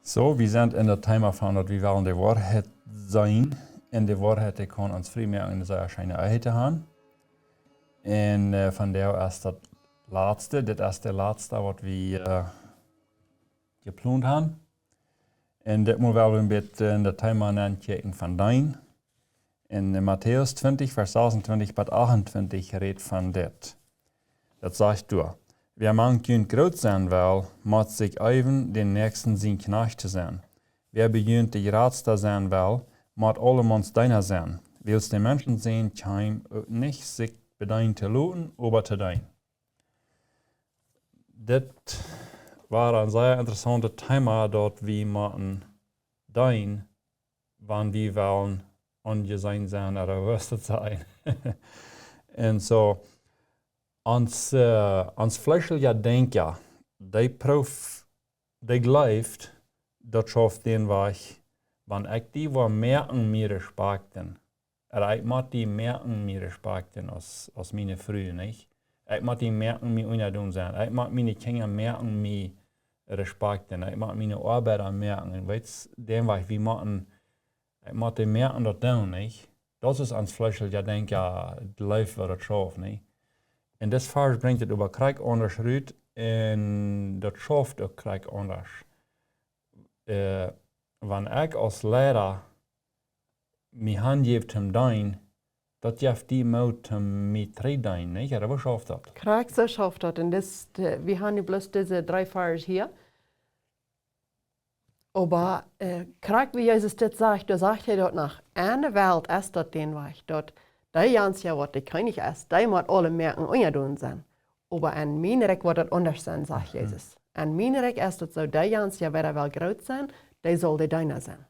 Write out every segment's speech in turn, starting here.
So, wir sind in der Thema von, dass wir wollen die Wahrheit sein. Und die Wahrheit, die kann uns viel mehr in der schöne Ehe haben. Und von der ist das Letzte, das ist der Letzte, was wir geplant haben. Und das muss wir ein bisschen in der Thema nachdenken von dein. In Matthäus 20, Vers 26 bis 28 redet von das. Das sagt du. Wer man kunt groot zijn wil, moet zich even den nächsten zijn knecht zijn. Wer begint de grootste zijn wil, moet allemans deiner zijn. Wils de mensen zijn, kan niet zich bedein te laten, aber te dein. Dit war een zeer interessante Thema, dat we moeten dein, wanneer we willen ongezein zijn oder rüstet zijn. En zo. Ons fleischelijke denken, die gelooft, dat schafft den Weg, wanneer ik die wat merken meer respekten. Ik moet die merken meer respekten als mijn vrouw, niet? Ik moet die merken meer onderdoen zijn. Ik moet mijn kinderen merken meer respekten. Ik moet mijn arbeider merken. Weet je, den Weg, ik moet die merken dat doen, niet? Dat is ons fleischelijke denken, geloof wat het schafft, niet? En das Vers bringt het über Krieg anders uit en dat schafft ook Krieg anders. Wanneer ik als leider mijn hand geef hem dein, dat geeft die moed hem mij drie dein, niet? Ja, wat schafft dat? Krieg so schafft dat. En wir haben bloß diese 3 Vers hier. Aber Krieg, wie Jesus das sagt, da sagt er dort nach, eine Welt ist dort den Weg, dort. Die jans ja wat de König ist, die moet alle merken onderdoen zijn. Aber an mijn rek wordt het anders zijn, sagt Jesus. An mijn rek ist het zo, die jans ja wer wel groot zijn, die zal de deiner zijn.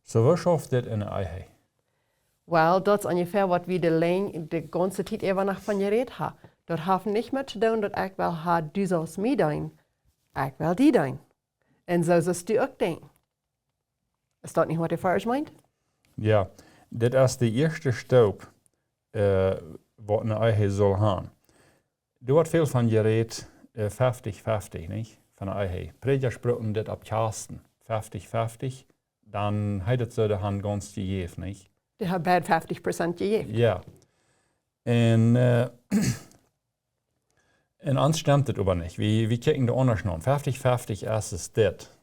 So, wat schafft dit in de Ehe? Wel, dat is ongeveer wat we de ganze tijd even nog van geredet hebben. Dat heeft niet meer te doen dat ik wel ha, du zult mij doen, ik wil die doen. En zo zult u ook denken. Is dat niet wat de Vers meint? Ja. Dit is de eerste stap wat een Ehe zal hebben. Er wordt veel van gereed, 50-50, niet? Van een Ehe. Prediger spraken dit op Karsten, 50-50. Dan heeft het zo de hand ganz gegeven, niet? Die hebben bij 50% gegeven. Ja. En ons stemt het aber niet. We kijken de ondersnoen. 50-50 is het dit.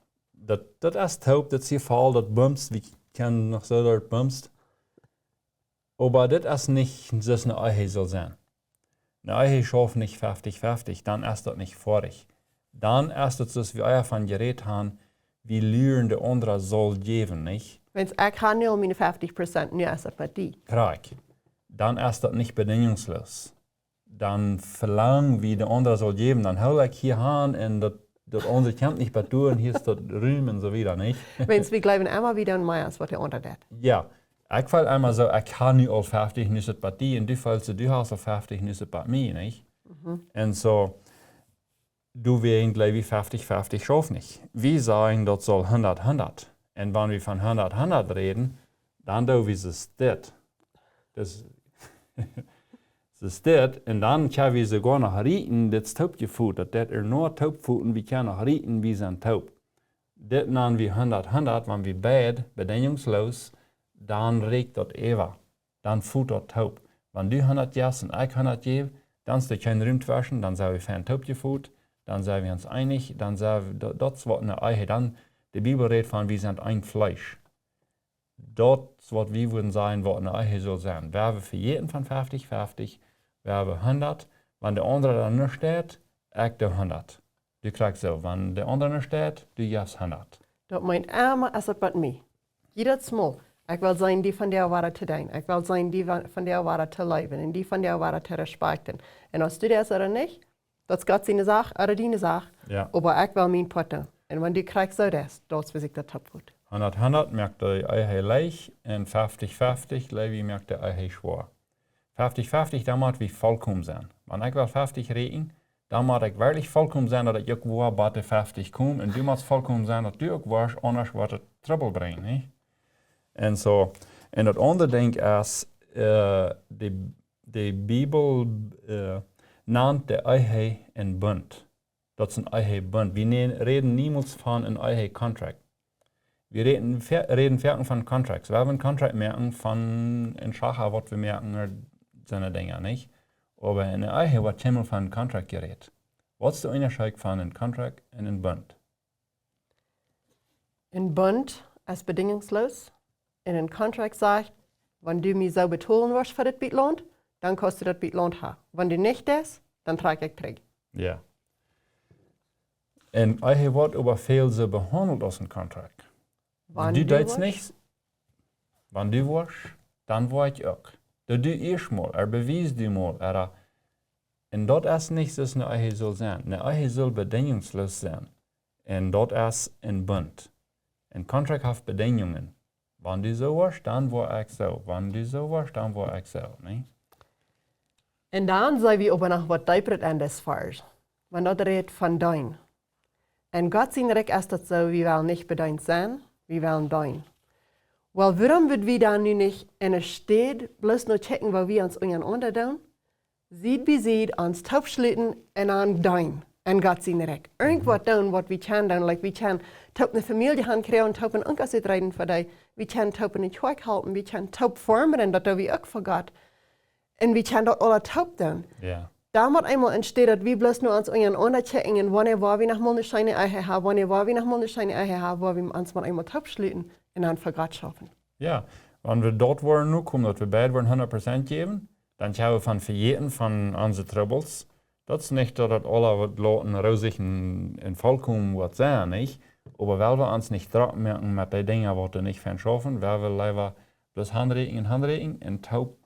Dat is het hoop, dat zie je vooral dat bumst. We kennen nog zo dat bumst. Aber das ist nicht, dass eine Ehe soll sein. Eine Ehe schafft nicht 50-50, dann ist das nicht vorig. Dann ist es, dass wir euer von geredet haben, wie lernen der andere soll geben, nicht? Wenn ich kann nur meine 50%, nu ist das mit die. Krieg. Dann ist das nicht bedingungslos. Dann verlangen wir, der andere soll geben, dann hol ich hier an und das andere kann nicht bei tun, hier ist das Rühm und so wieder, nicht? Wenn wir glauben immer wieder an mehr, was der andere hat. Ja. Ik val einmal so, ik ga nu al 50, nu is het bij die, en du valt zo, du hast al 50, nu is het bij mij, niet? En zo, du wir wie 50-50 schafft nicht. Wir sagen, das soll 100-100. Und wenn wir von 100-100 reden, dann do wir es dit. Das ist dit, und dann können wir sogar noch rieten, das Taubgefuttert, das nur Taubfutten, wir können noch rieten, wir sind taub. Das nennen wir 100-100, wenn wir beide bedingungslos, dann regt dat Eva. Dann voelt dat taub. Wenn du 100 gibst und ich 100 gebe, dann ist da kein Rühm waschen, dann sind wir fein taub gefühlt, dann sind wir uns einig, dann sind wir, das ist was eine Ehe, dann, die Bibel redet von, wir sind ein Fleisch. Das ist was wir würden sagen, was eine Ehe soll sein. Wer wir für jeden von 50-50, wer wir 100, wenn der andere dann nicht steht, ich der 100. Du kriegst so, wenn der andere nicht steht, du gibst 100. Dat meint immer, is het met mij. Jedes Mal. Ik wil zijn die van der waarde te doen. Ik wil zijn die van der waarde te leven. En die van der waarde te respecten. En als du das oder nicht, das ist Gott seine Sache oder deine Sache. Ja. Aber ich will mein Potten. Und wenn du kriegst so das weiß ich, das tappt. 100-100 merkt die Ehe leicht und 50-50 Levi merkt die Ehe schwer. 50-50, da muss ich vollkommen sein. Wenn ich will 50 reden, dann muss ich wirklich vollkommen sein, dass ich auch bei der 50 komme. Und du musst vollkommen sein, dass du auch warst, anders wird es Trouble bringen. Nicht? En zo, en het andere ding is, de Bibel nennt de Ehe een bund. dat is een eigen bund. Wir reden niemals von een eigen contract. Wir reden verken von contracts. We hebben een contract merken von een Schacher, wat we merken, zijn dingen, niet? Aber een eigen wat helemaal van een contract geredet. Wat is de onderscheid van een contract en een bund? Een bund ist bedingungslos. In een contract sagt, wenn du mir so betonen wirst für das Bietlohn, dann kannst du das Bietlohn haben. Wenn du nicht das, dann trage ich zurück. Ja. En eigen wordt aber veel zo behandeld als een contract. Du deed nichts, wenn du warst, dann war ich auch. Du eerst mal, bewies du mal, en dat is nichts, dat een eigen zal zijn. Een eigen zal bedingungslos zijn. En dat is een bund. Een contract heeft bedingungen. Wenn du so warst, dann war ich so. Wenn du so warst, dann war ich so. Nee? En dan zijn we over nog wat dieper aan des vers. Want dat redt van dein. En God zijn rek is dat zo, wie wel niet bedeint zijn, wie wel dein. Wel, waarom würden wir dan nu niet in een stad bloß nur checken, wo wir uns untereinander doen? Sieht wie sieht, uns taub schlitten en aan dein. En God zijn rek. Irgendwas doen, wat we kan doen, like we kan taub eine Familie han krijgen en taub een onkas uitrijden voor die. We kan taub in de kerk helpen, we kan taub vormen, dat doen we ook voor God. En we kan dat alle taub doen. Ja. Da moet eenmaal entsteht, dat we bloß nur uns untereinander checken, en wanneer waar we nog mal scheine eigen hebben, wanneer waar we nog mal scheine eigen hebben, waar we uns mal eenmaal taub schlitten en aan voor God schaffen. Ja, wenn wir dort waren, nu kommen, dass wir beide 100% geben, dann schauen wir von verjeten von unseren Troubles. Das ist nicht, dass das alle wat Leuten rausig in vollkommen was sein, nicht? Aber weil wir uns nicht drauf merken mit den Dingen, die wir nicht verschaffen, weil wir leider bloß Handreichen und taub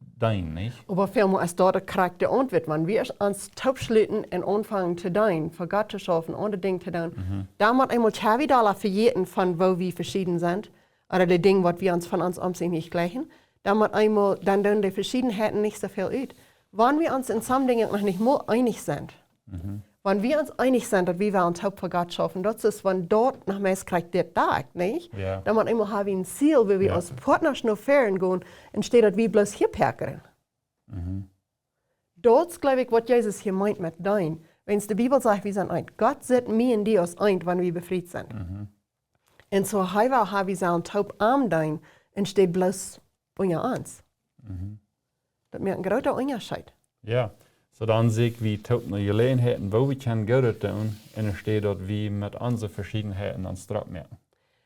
dein, nicht? Aber vielmehr ist dort der Charakter und wird, wenn wir uns taub schlitten und anfangen zu dein, für Gott zu schaffen, andere Dinge zu tun, da muss einmal wieder verjeten von wo wir verschieden sind, oder die Dinge, was wir uns von uns umsehen nicht gleichen, da muss einmal, dann tun die Verschiedenheiten nicht so viel aus. Wenn wir uns in some Dingen noch nicht mal einig sind, wenn wir uns einig sind, dass wir uns taub für Gott schaffen, das ist, wenn dort nach meist kriegt der Tag, nicht? Ja. Dann muss einmal haben wir ein Ziel, wo wir als Partners noch fahren gehen, anstatt dass wir bloß hier perkern. Das glaube ich, was Jesus hier meint mit dein. Wenn es die Bibel sagt, wir sind ein. Gott sieht mir und dir als ein, wenn wir befreit sind. Und so haben wir so taub am dein, anstatt bloß unter uns. Das ist ein großer Unterschied. Ja, so dann sehe ich, wie taub eine Gelegenheiten, wo wir können Gott tun, und es steht dort, wie mit unseren Verschiedenheiten uns drauf merken.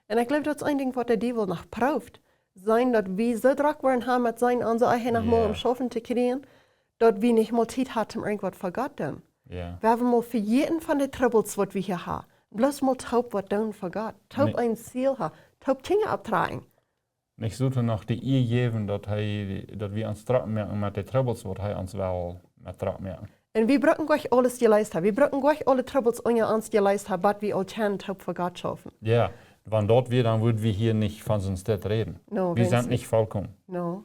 Und ich glaube, das ist ein Ding, was der Teufel noch braucht. Sein, dass wir so drauf waren, haben mit sein, unser eigenes Mal um Schaffen zu kriegen, dass wir nicht mal Zeit hatten, um irgendwas für Gott zu tun. Ja. Wir haben mal für jeden von den Troubles, was wir hier haben, bloß mal taub was tun für Gott. Taub ein Ziel haben, taub Dinge abtragen. Ich sollte noch die Ehe geben, dass wir uns drauf merken mit den Troubles, was er uns will mit drauf merken. Und wir brauchen gleich alles geleistet haben. Wir brauchen gleich alle Troubles unter uns geleistet haben, was wir all können, taub für Gott schaffen. Ja, wenn dort wir, dann würden wir hier nicht von uns Stadt reden. No, wir sind nicht vollkommen. No,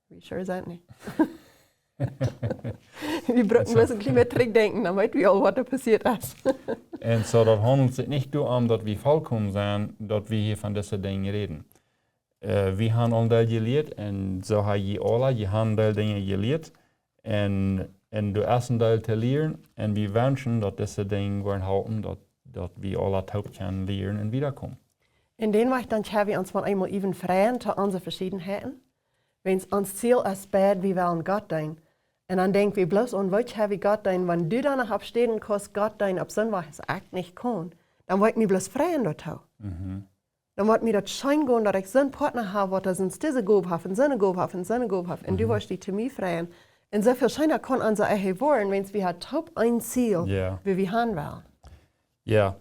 wir sure sind nicht. Wir brauchen bloß ein bisschen mehr zurückdenken, dann weit wir auch, was da passiert ist. Und so, das handelt sich nicht darum, dass wir vollkommen sind, dass wir hier von diesen Dingen reden. Wir haben all das gelehrt und so haben wir alle, die haben all Dinge gelehrt und du ersten Teil zu lernen und wir wünschen, dass diese Dinge werden halten, dass wir alle taub können lernen und wiederkommen. In den Weg dann haben wir uns mal einmal even freien zu unseren Verschiedenheiten. Wenn es uns Ziel ist, bad, wir wollen Gott dein. Und dann denken wir bloß, und was habe ich Gott dein, wenn du danach abstehen kannst, Gott dein, ob so was echt nicht kann, dann wollt mir bloß freien dort haben. Dann wollt mir das schein gehen, dass ich so einen Partner habe, der uns diese Gabe hat, und so eine Gabe hat, und so eine Gabe hat, und du willst die zu mir freien. Und so viel scheiner kann unser eigen wollen, wenn wir halt taub ein Ziel, wie wir haben wollen. Ja,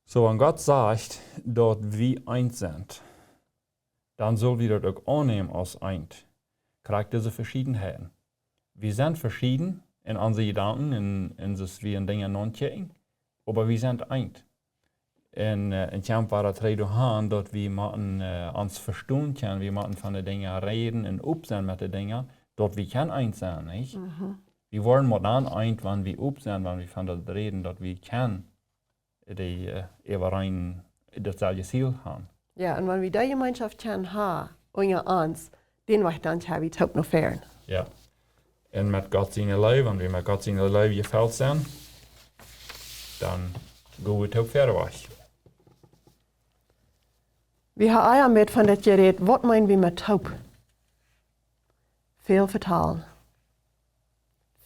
so wenn Gott sagt, dass wir eins sind, dann soll wir das auch annehmen als eins. Kriegt diese Verschiedenheiten. Wir sind verschieden in unseren Gedanken, in das wir in Dingen non-checken, aber wir sind eins. Und ich habe das reden haben, dass wir uns verstehen können, wir müssen von den Dingen reden und up sein mit den Dingen, dass wir können eins sein, nicht? Wir wollen mal dann eins, wenn wir up sind, wenn wir von das reden, dass wir können die rein dasselbe Ziel haben. Ja, und wenn wir die Gemeinschaft haben, unter uns, den Weg dann haben wir taub noch fern. Ja. Und mit Gott seine Leib, wenn wir mit Gott seine Leib gefällt sind, dann geht es auch verder. Wir haben eier met van dat gereed, wat meinen wir met taub? Veel vertalen.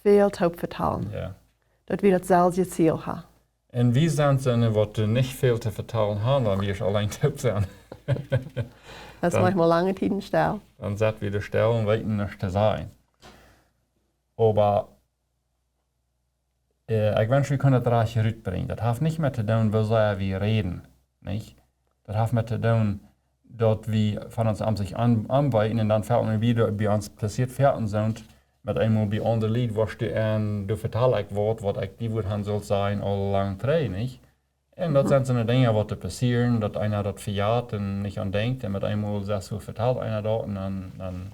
Veel taub vertalen. Ja. Dat wir datzelfde Ziel haben. En wie zijn ze wat niet veel te vertalen hebben, dan wir alleen taub zijn? Das ist manchmal lange Tiden still. Dann setzen wir still und weten nichts zu sagen. Aber ich wünsche, wir können das reich rüberbringen. Das hat nicht mehr zu tun, wie sehr wir reden. Nicht? Das hat mehr zu tun, dass wir von uns an sich anbieten und dann fällt mir wieder bei uns passiert fertig sind, mit einmal bei anderen Lied, was du vertellst, was ich die Wort haben soll sein, alle lang drei, nicht? Und das sind so eine Dinge, die passieren, dass einer das verjagt und nicht an denkt, und mit einmal sagst du, vertelt einer dort und dann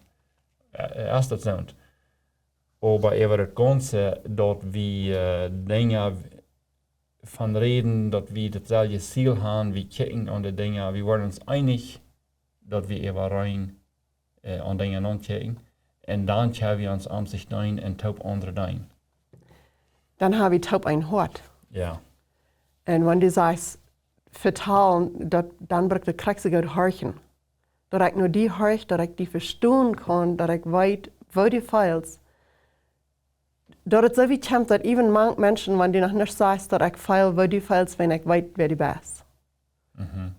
erst das sind. Aber über das Ganze, dass wir Dinge von reden, dass wir dasselbe Ziel haben, wir kicken an die Dinge, wir werden uns einig, dass wir über rein an Dinge ankicken. Und dann können wir uns an sich dein und taub andere dein. Dann habe ich taub ein Hort. Ja. Und wenn du sagst, vertalen, dann kriegst du gut horchen. Dass ich nur die horch, dass ich die verstehen kann, dass ich weiß, wo du feilst. Dass es so wie kommt, dass even manche Menschen, wenn du noch nicht sagst, dass ich feil, wo du feilst, wenn ich weiß, wer du bist.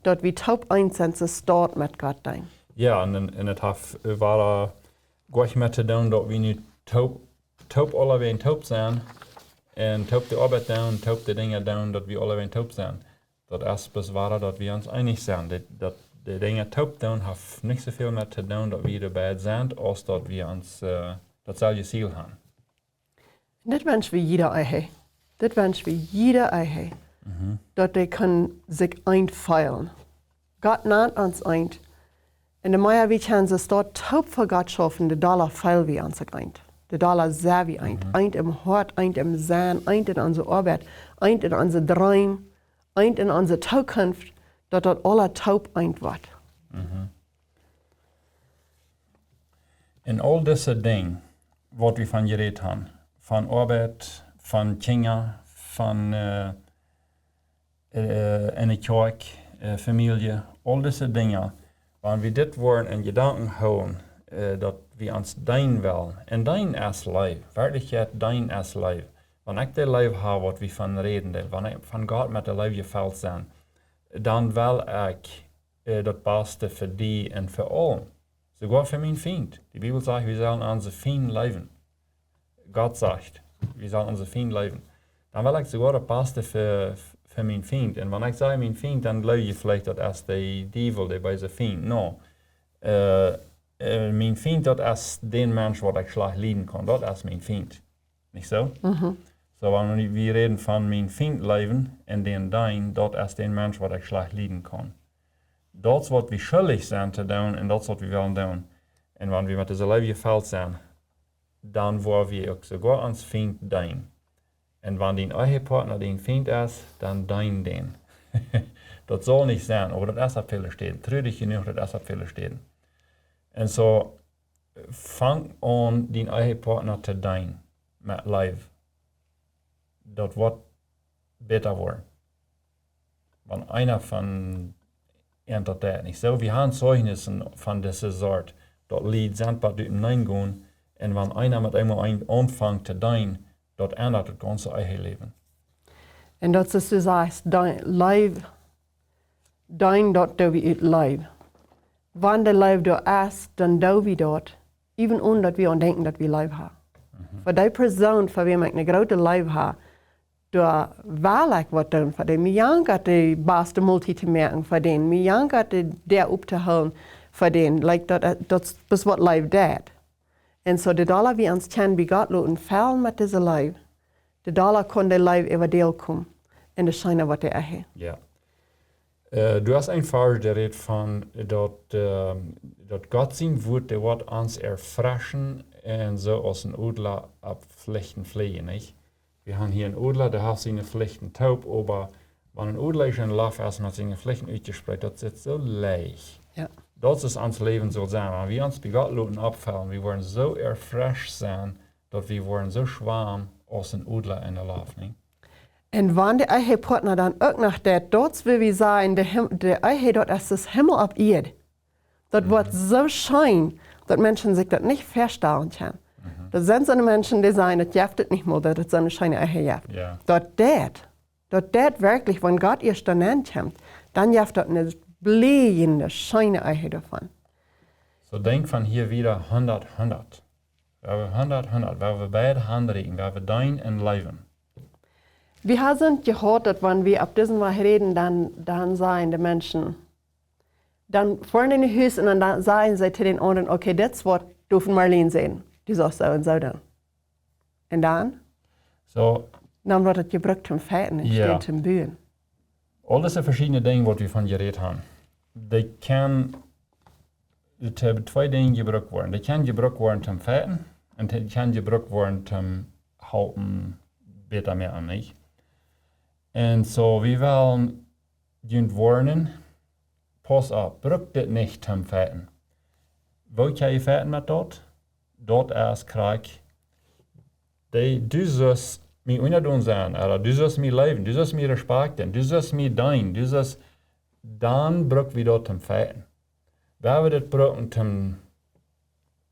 Dass wir taub einsens dort mit Gott dein. Ja, und es war gleich mit zu tun, dass wir nicht taub alle wen taub sind. Und taub die Arbeit tun, taub die Dinge tun, dass wir alle wen taub sind. Das erst bis war, dass wir uns einig sind. Die Dinge taub tun haben nicht so viel mit zu tun, dass wir dabei sind, als dass wir uns dasselbe Ziel haben. Das wünsche wir jeder Ehe. Das wünsche wir jeder Ehe. Dass die können sich einfeilen. Gott nennt uns ein. Und der Meier, wie können sie es dort taub für Gott schaffen, der Dollar feil wie an sich ein. Der Dollar sehr wie ein. Ein im Hort, ein im Sein, ein in unsere Arbeit, ein in unsere Träume, ein in unsere Zukunft, dass dort alle taub ein wird. In all diese Dinge, was wir von geredet haben, von Arbeit, von Kindern, von einer Kirche, Familie, all diese Dinge, wenn wir das wollen in Gedanken holen, dass wir uns dein wollen, und dein ist Leben, Wirklichkeit dein ist Leben. Wenn ich das Leben habe, was wir von reden, wenn ich von Gott mit dem Leben gefällt sein, dann will ich das Beste für die und für alle. Sogar für meinen Feind. Die Bibel sagt, wir sollen unsere Feind leben. Gott sagt, wir sollen unsere Feind leben. Dann will ich sogar das Beste für meinen Feind. Und wenn ich sage mein Feind, dann glaube ich vielleicht, dass es der Teufel, der bei der Feind. No. Mein Feind, das ist der Mensch, der ich schlecht leiden kann. Das ist mein Feind. Nicht so? So, wenn wir reden von mein Feind leben und den dein, das ist der Mensch, der ich schlecht leiden kann. Das ist, was wir schuldig sind zu tun und das ist, was wir wollen tun. Und wenn wir mit diesem Leben gefällt sind, dann wollen wir auch sogar ans Feind dein. Und wenn dein Ehepartner dein Feind ist, dann dein den. Das soll nicht sein, aber das ist auf viele Städten. Treu dich genug, das ist auf viele Städten. Und so, fang an, dein Ehepartner zu dein, mit Life. Das wird besser werden. Wenn einer von das nicht so, wir haben Zeugnissen von dieser Sorte, das Lied sind bei dem Neingehen, und wenn einer mit einmal anfängt zu dein, das ändert das ganze Leben. Und das ist, du sagst, dein Leben, dort do wir Leben. Wenn der Leben da ist, dann do wir dort, even ohne dass wir denken, dass wir Leben haben. Für die Person, für wen ich eine große Leben habe, da will ich was tun für den. Wir haben die beste Multi zu merken für den. Wir haben der aufzuholen für den. Like das ist was Leben tut. Und so die Dollar, wie uns kennen, wie Gott lassen, fallen mit diesem Leben. Die Dollar kann der Leben über den kommen. Und das scheint, was der ist. Ja. Du hast ein Fall geredet von, dass Gott sein Wort, der wird uns erfrischen und so aus dem Adler ab Pflichten fliehen, nicht? Wir haben hier einen Adler, der hat seine Pflichten taub, aber wenn ein Adler schon läuft, erst mit seinen Pflichten ausgesprochen, das ist so leicht. Ja. Das ist unser Leben so sein. Wenn wir uns bei Gott lassen abfallen, wir wollen so erfrischt sein, dass wir wollen so schwarm aus dem Adler in der Luft, nicht? En wanneer de eigen partner dan ook nog dat wil we zijn, de eigen dat is das Himmel op Erde. Dat wordt zo schön, dat mensen zich dat niet voorstellen kunnen. Er zijn zo'n mensen die zeggen, dat jeft het niet meer, dat het zo'n schöne eigen jeft. Yeah. Dat wirklich, wenn Gott erst dann kommt, dann jeft dat een blijende, schöne eigen davon. So denk van hier wieder 100, 100. Waar we 100, 100, waar we beide Hand reichen, waar we dein en leven. Wir haben gehört, dass wenn wir auf diesen Weg reden, dann sagen die Menschen, dann fahren in die Haus und dann sagen sie zu den anderen, okay, das Wort dürfen Marlene sehen. Die sagt so und so dann. Und dann? So, Dann wird es gebraucht zum Fetten und steht zum Bühen. All diese verschiedene Dinge, die wir von geredet haben, die können zwei Dinge gebraucht werden. Die können gebraucht werden zum Fetten und die können gebraucht werden zum Halten besser mehr an mich. Und so, wir wollen jemand warnen, pass auf, braucht das nicht zum Fetten. Wo kann ich fetten mit dort? Dort ist Krieg. Du sollst mich untertun sein, oder du sollst mich leben, du sollst mich respektieren, du sollst mich dienen, du sollst, dann braucht wir dort zum Fetten. Wer wir das brauchen zum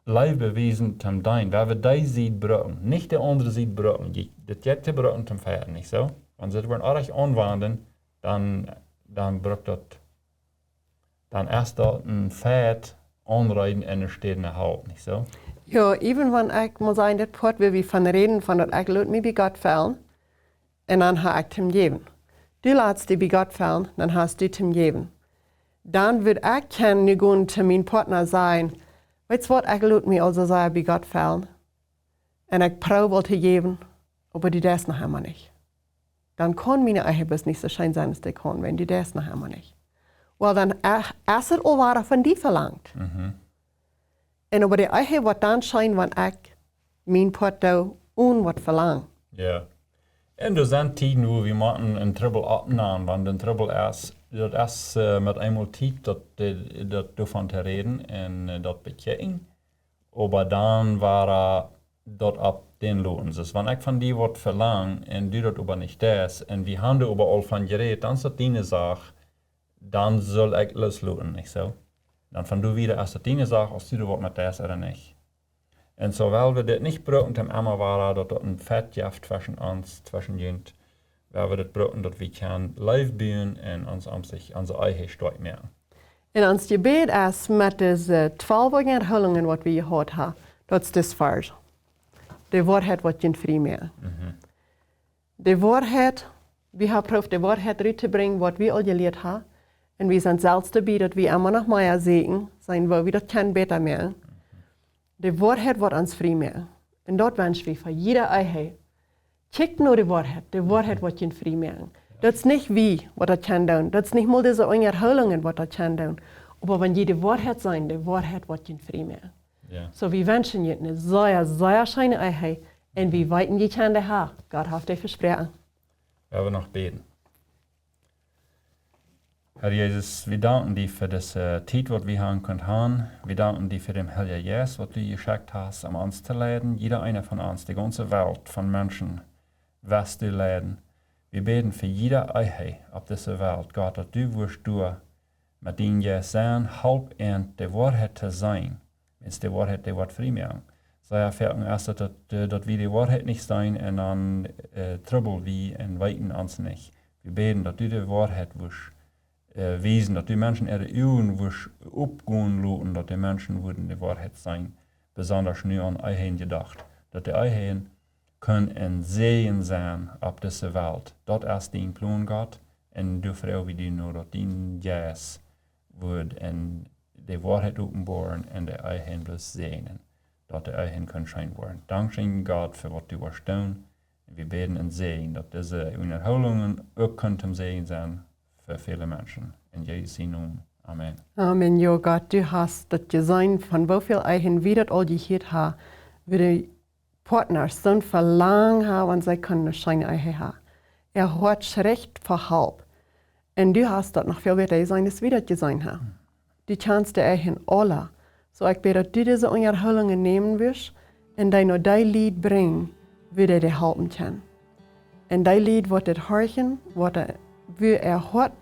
Leib beweisen, zum Dienen, wer wir die Seite brauchen, nicht der andere Seite brauchen, das jetzt brauchen zum Fetten, nicht so? Wenn sie das ordentlich anwenden, dann braucht das, dann erst dort ein Fett anreiten und es steht in der Haut, nicht so? Ja, even wenn ich muss sagen, das Wort will wir von reden, von dat ich laat mich bei Gott fallen, und dann habe ich ihm geben. Du lässt dich bei Gott fallen, dann hast du ihm geben. Dann wird ich können gehen zu meinem Partner sagen, weißt du was, ich laat mich also sagen, bei Gott fallen, und ich probe zu geben, aber die das noch einmal nicht. Dann kann meine eigene Bus nicht so schön sein, als die kann, wenn die das noch einmal nicht. Weil dann ist es auch was von dir verlangt. En aber die eigen wat dan zijn, want ik mijn porto wat verlang. Ja. En er zijn tijden wo we moeten een trouble opnemen, want een trouble is, dat is met eenmaal tijd dat daarvan te reden en dat bekijken. Maar dan waren dat op den loten. Dus wanneer ik van die wat verlang en du dat aber niet is, en we hebben er al van gereed, dan is dat die zaak, dan zal ik losloten, niet zo? Dan van du wieder als dat die zaak, als du wat met das oder nicht. En zowel we dit niet brauchen, dan immer war dat een vetjaft zwischen ons, zwischen jent, waar we dat brauchen, dat we kan live bouwen en ons om zich onze eigen strijd maken. En ons gebed is met deze 12 Unjahoolungen wat we gehad hebben, dat is dus vers. De waarheid wat je vrij maken. De waarheid, we hebben geprobeerd de waarheid eruit te brengen wat we al geleerd hebben. En we zijn zelfs erbij dat we immer nog meer zeggen, zijn we dat kan beter maken. De waarheid wordt ons vrij maken. En dat wensen we voor jeder eigen. Kijk naar de waarheid wordt je vrij maken. Dat is niet wie wat dat kan doen. Dat is niet maar deze Unjahoolungen wat dat kan doen. Maar wanneer je de waarheid zijn, de waarheid wordt je vrij maken. So we wensen je een zeer, zeer schöne eigen. En we weten je kan de haar. God heeft je versproken. We hebben nog beten. Herr Jesus, wir danken dir für das Zeit, was wir haben können. Wir danken dir für den Heiligen Geist, was du geschickt hast, um uns zu leiten. Jeder einer von uns, die ganze Welt von Menschen, was du leiten. Wir beten für jeder Eihe auf dieser Welt, Gott, dass du wirst du mit deinem Geist sein, halb und die Wahrheit zu sein. Wenn es die Wahrheit, die wird frei machen. Sei erfahren erst, dass wir die Wahrheit nicht sein und dann trouble wir und weiten uns nicht. Wir beten, dass du die Wahrheit wirst wezen, dat die Menschen ihre Augen opgehen lassen, dass die Menschen würden die Wahrheit sein, besonders nur an Eihen gedacht, dass die Eihen können ein Segen sein auf dieser Welt. Das ist dein Plan, Gott, und du Frau wie du nur, dass dein Geist wird und die Wahrheit offenbaren und die Eihen bloß segnen, dass die Eihen können schein werden. Danke Gott für was du wirst tun. Wir beten und sehen, dass diese Unjahoolungen auch könnten Segen sein für viele Menschen. In Jesu Namen. Amen. Amen, ja Gott, du hast das Design von wie viel Eichen wir das all gehört haben, wie die Partner so verlangen haben und sie können eine schöne Eiche haben. Hat recht für halb. Und du hast das noch viel besser Design, als wir das Design haben. Du kannst die Eichen alle. So ich bete, dass du diese Unjahoolungen nehmen wirst und dir noch dein Lied bringen, wie du dir helfen kann. En die Lied wordt het horchen, wie hart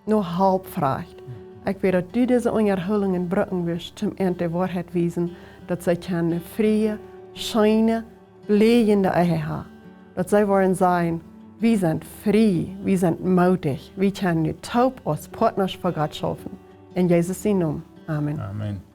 nog halb vraagt. Ik weet dat du deze Unjahoolungen brücken wirst zum Ende Wahrheit wiesen, dat zij keine vrije, schöne, blejende Ehe haben. Dat zij wollen sein, wir sind frei, wir sind mutig, wir können nu taub als Partners für Gott schaffen. In Jesus' Namen. Amen. Amen.